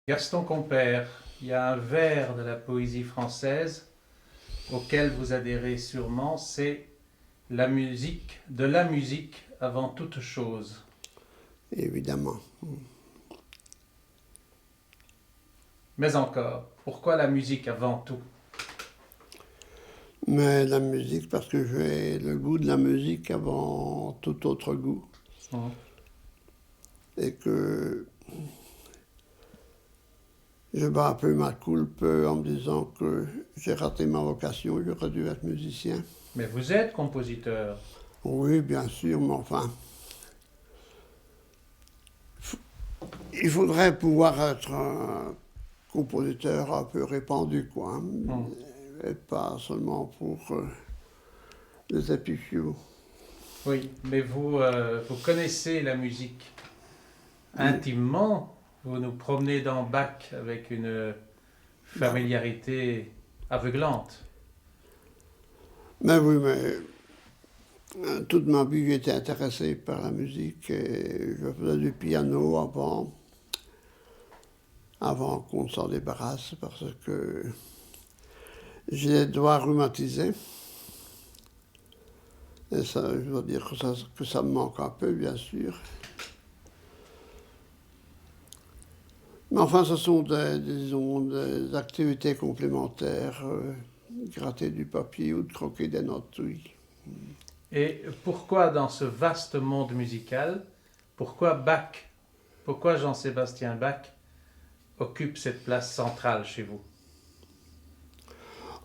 Gaston Compère, il y a un vers de la poésie française auquel vous adhérez sûrement, c'est la musique, de la musique avant toute chose. Évidemment. Mais encore, pourquoi la musique avant tout? Mais la musique, parce que j'ai le goût de la musique avant tout autre goût. Hum. Et que je bats un peu ma coulpe en me disant que j'ai raté ma vocation, j'aurais dû être musicien. Mais vous êtes compositeur. Oui, bien sûr, mais enfin, il faudrait pouvoir être un compositeur un peu répandu, quoi. Hum. Et pas seulement pour les épicieux. Oui, mais vous connaissez la musique Oui. intimement. Vous nous promenez dans Bach avec une Bah, familiarité aveuglante. mais oui, mais toute ma vie, j'ai été intéressé par la musique et je faisais du piano avant qu'on s'en débarrasse parce que j'ai les doigts rhumatisés. Et ça, je dois dire que ça me manque un peu, bien sûr. Mais enfin, ce sont disons, des activités complémentaires, gratter du papier ou de croquer des notes, oui. Et pourquoi dans ce vaste monde musical, pourquoi Bach, pourquoi Jean-Sébastien Bach occupe cette place centrale chez vous?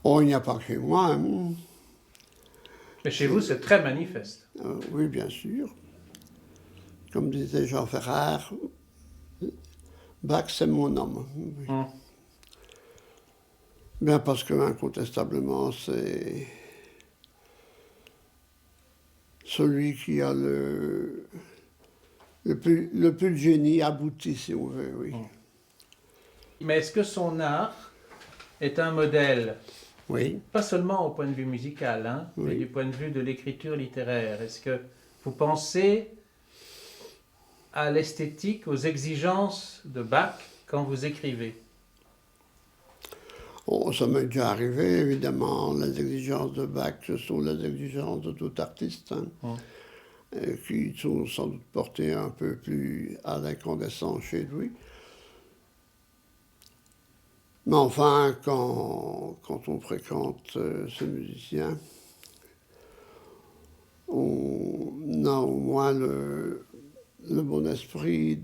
Oh, il n'y a pas que chez moi, hein. Mais chez vous, c'est très manifeste. Oui, bien sûr. Comme disait Jean Ferrat, Bach, c'est mon homme. Oui. Hum. Bien parce que incontestablement, c'est celui qui a le plus de génie abouti, si on veut, oui. Hum. Mais est-ce que son art est un modèle, Oui, pas seulement au point de vue musical, hein, mais du oui. point de vue de l'écriture littéraire? Est-ce que vous pensez à l'esthétique, aux exigences de Bach quand vous écrivez? Oh, ça m'est déjà arrivé, évidemment. Les exigences de Bach, ce sont les exigences de tout artiste, hein, Hum. qui sont sans doute portées un peu plus à l'incandescence chez lui. Mais enfin, quand on fréquente ce musicien, on a au moins le bon esprit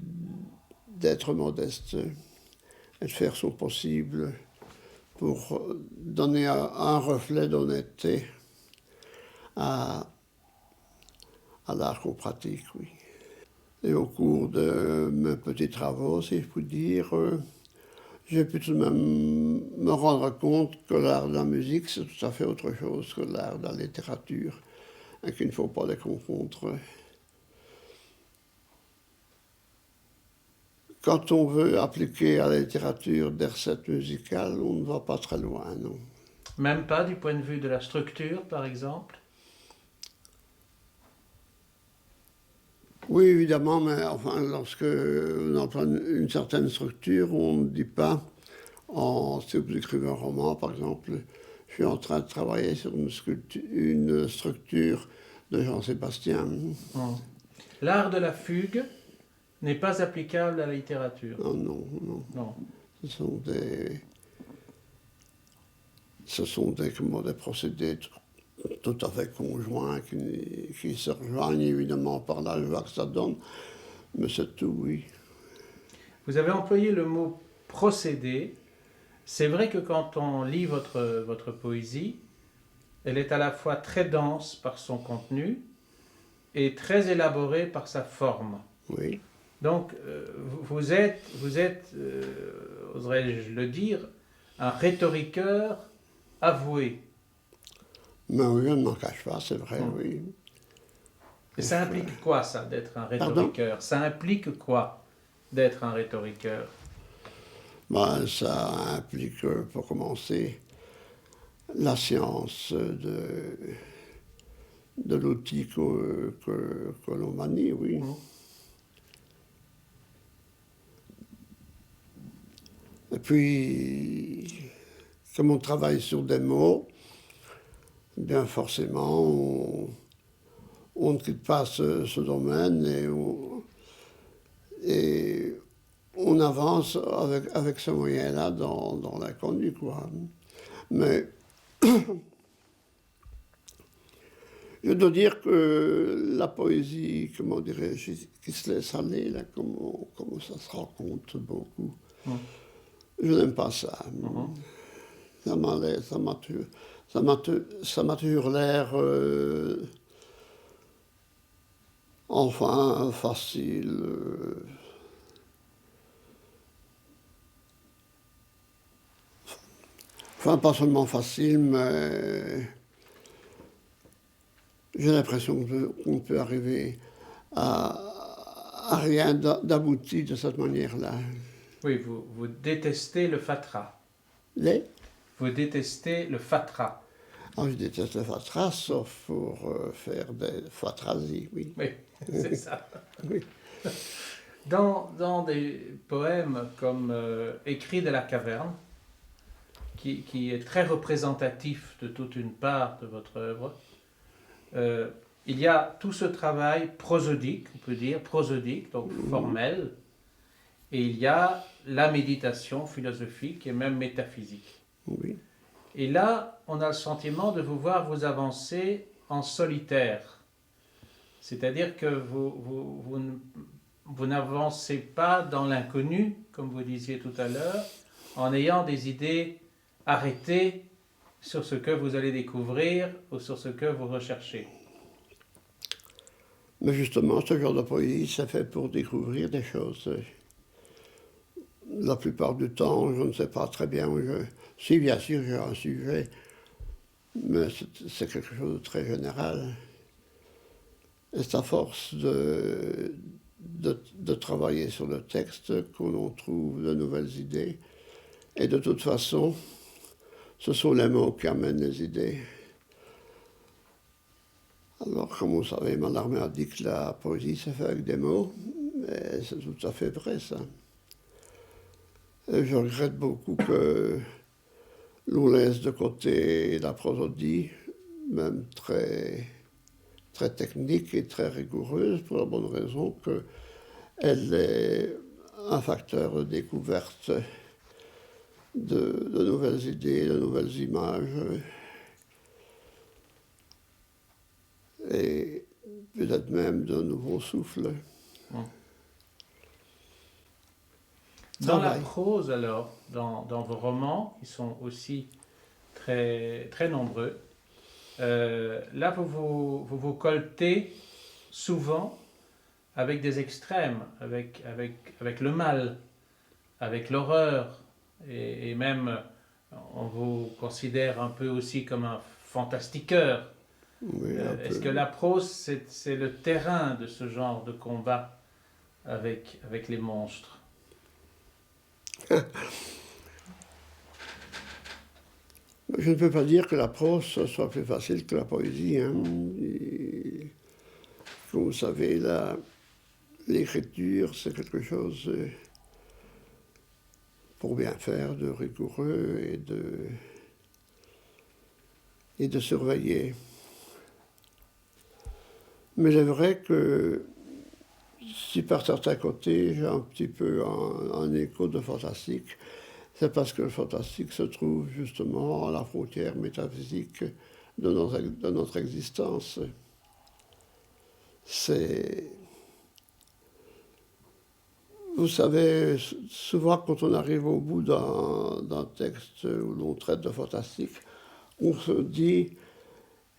d'être modeste et de faire son possible pour donner un reflet d'honnêteté à, à l'art qu'on pratique, oui. Et au cours de mes petits travaux, si je puis dire, j'ai pu tout de même me rendre compte que l'art de la musique, c'est tout à fait autre chose que l'art de la littérature, et qu'il ne faut pas les confondre. Quand on veut appliquer à la littérature des recettes musicales, on ne va pas très loin, non. Même pas du point de vue de la structure, par exemple? Oui, évidemment, mais enfin, lorsque on emploie une certaine structure, on ne dit pas, si vous écrivez un roman, par exemple, je suis en train de travailler sur une structure de Jean-Sébastien. Hum. L'art de la fugue n'est pas applicable à la littérature. Non, non, non. Non. Ce sont des, comment, des procédés tout à fait conjoints qui se rejoignent évidemment par la joie que ça donne, mais c'est tout, oui. Vous avez employé le mot procédé. C'est vrai que quand on lit votre poésie, elle est à la fois très dense par son contenu et très élaborée par sa forme. Oui. Donc, vous êtes, oserais-je le dire, un rhétoriqueur avoué. Mais oui, on ne m'en cache pas, c'est vrai, Hmm. oui. Et ça implique quoi, ça, d'être un Pardon? rhétoriqueur? Ça implique quoi, d'être un rhétoriqueur? Ben, ça implique, pour commencer, la science de l'outil que l'on manie, oui. Hmm. puis, comme on travaille sur des mots, bien forcément, on ne quitte pas ce domaine et on avance avec ce moyen-là dans l'inconnu, quoi. Mais je dois dire que la poésie, comment dirais-je, qui se laisse aller, là, comme ça se rencontre beaucoup, je n'aime pas ça. Ça m'a toujours l'air enfin facile. Enfin, pas seulement facile, mais j'ai l'impression qu'on peut arriver à rien d'abouti de cette manière-là. Oui, vous détestez le fatras. Les Vous détestez le fatras. Ah, je déteste le fatras, sauf pour faire des fatrasies, oui. Oui, c'est ça. Oui. Dans des poèmes comme Écrit de la caverne, qui est très représentatif de toute une part de votre œuvre, il y a tout ce travail prosodique, on peut dire, prosodique, donc formel, et il y a la méditation philosophique et même métaphysique. Oui. Et là, on a le sentiment de vous voir vous avancer en solitaire. C'est-à-dire que vous n'avancez pas dans l'inconnu, comme vous disiez tout à l'heure, en ayant des idées arrêtées sur ce que vous allez découvrir ou sur ce que vous recherchez. Mais justement, ce genre de poésie, ça fait pour découvrir des choses. La plupart du temps, je ne sais pas très bien où je... Si, bien sûr, j'ai un sujet, mais c'est quelque chose de très général. Et c'est à force de travailler sur le texte qu'on trouve de nouvelles idées. Et de toute façon, ce sont les mots qui amènent les idées. Alors, comme vous savez, Mallarmé m'a dit que la poésie se fait avec des mots, et c'est tout à fait vrai, ça. Et je regrette beaucoup que l'on laisse de côté la prosodie, même très, très technique et très rigoureuse, pour la bonne raison qu'elle est un facteur de découverte de nouvelles idées, de nouvelles images, et peut-être même d'un nouveau souffle. Dans la prose, alors, dans vos romans, qui sont aussi très, très nombreux, là, vous colletez souvent avec des extrêmes, avec le mal, avec l'horreur, et même, on vous considère un peu aussi comme un fantastiqueur. Oui, Est-ce que la prose, c'est le terrain de ce genre de combat avec les monstres? Je ne peux pas dire que la prose soit plus facile que la poésie. Hein. Et, comme vous savez, l'écriture, c'est quelque chose, pour bien faire, de rigoureux et de surveiller. Mais c'est vrai que si par certains côtés j'ai un petit peu un écho de fantastique, c'est parce que le fantastique se trouve justement à la frontière métaphysique de notre existence. Vous savez, souvent quand on arrive au bout d'un texte où l'on traite de fantastique, on se dit,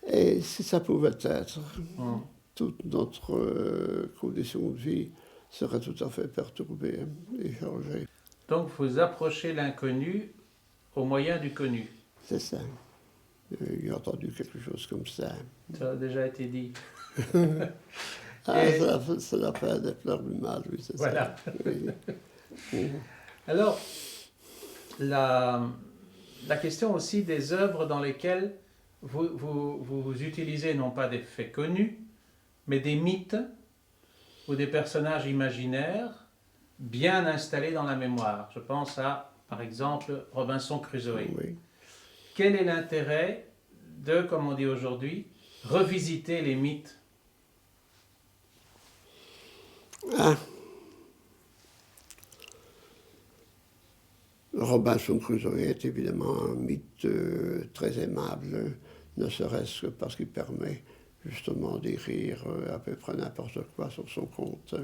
et si ça pouvait être, toute notre condition de vie serait tout à fait perturbée et changée. Donc vous approchez l'inconnu au moyen du connu. C'est ça. J'ai entendu quelque chose comme ça. Ça a déjà été dit. C'est la fin des fleurs du mal, oui, c'est voilà. ça. Oui. Alors, la question aussi des œuvres dans lesquelles vous utilisez non pas des faits connus, mais des mythes ou des personnages imaginaires bien installés dans la mémoire. Je pense à par exemple, Robinson Crusoe. Oui. Quel est l'intérêt de, comme on dit aujourd'hui, revisiter les mythes? Ah, Robinson Crusoe est évidemment un mythe très aimable, ne serait-ce que parce qu'il permet justement d'écrire à peu près n'importe quoi sur son compte.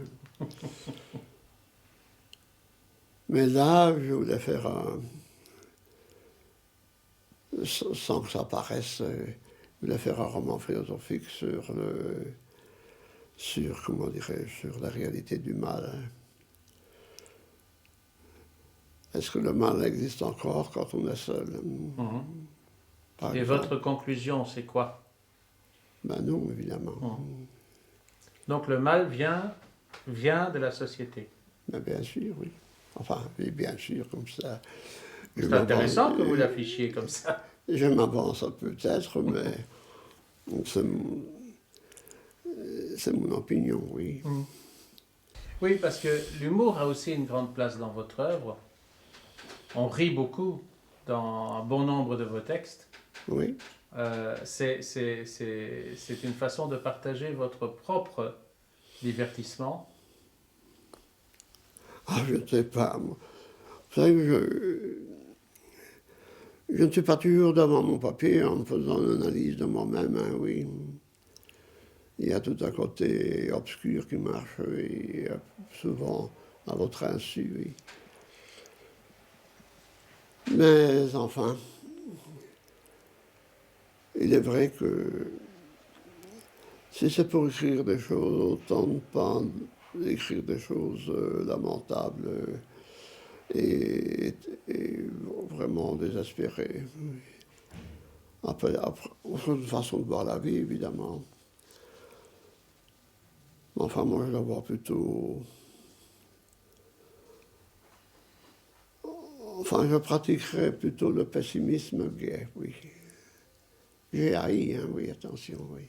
Mais là, je voulais faire sans que ça paraisse, je voulais faire un roman philosophique sur comment dirais-je, sur la réalité du mal. Est-ce que le mal existe encore quand on est seul? Et exemple. votre conclusion, c'est quoi? Ben non, évidemment. Donc le mal vient de la société. Ben bien sûr, oui. Enfin, oui, bien sûr, comme ça. C'est intéressant que vous l'affichiez comme ça. Je m'avance peut-être, mais c'est mon opinion, oui. Oui, parce que l'humour a aussi une grande place dans votre œuvre. On rit beaucoup dans un bon nombre de vos textes. Oui. C'est une façon de partager votre propre divertissement. Ah, je ne sais pas. Moi. Vous savez que je ne suis pas toujours devant mon papier en faisant l'analyse de moi-même, hein, oui. Il y a tout un côté obscur qui marche, oui, souvent à votre insu, oui. Mais enfin, il est vrai que si c'est pour écrire des choses, autant ne pas écrire des choses lamentables et vraiment désespérées. Après, c'est une façon de voir la vie, évidemment. Enfin, moi, je la vois plutôt... Enfin, je pratiquerais plutôt le pessimisme gai, oui. G-A-I, hein, oui, attention, oui.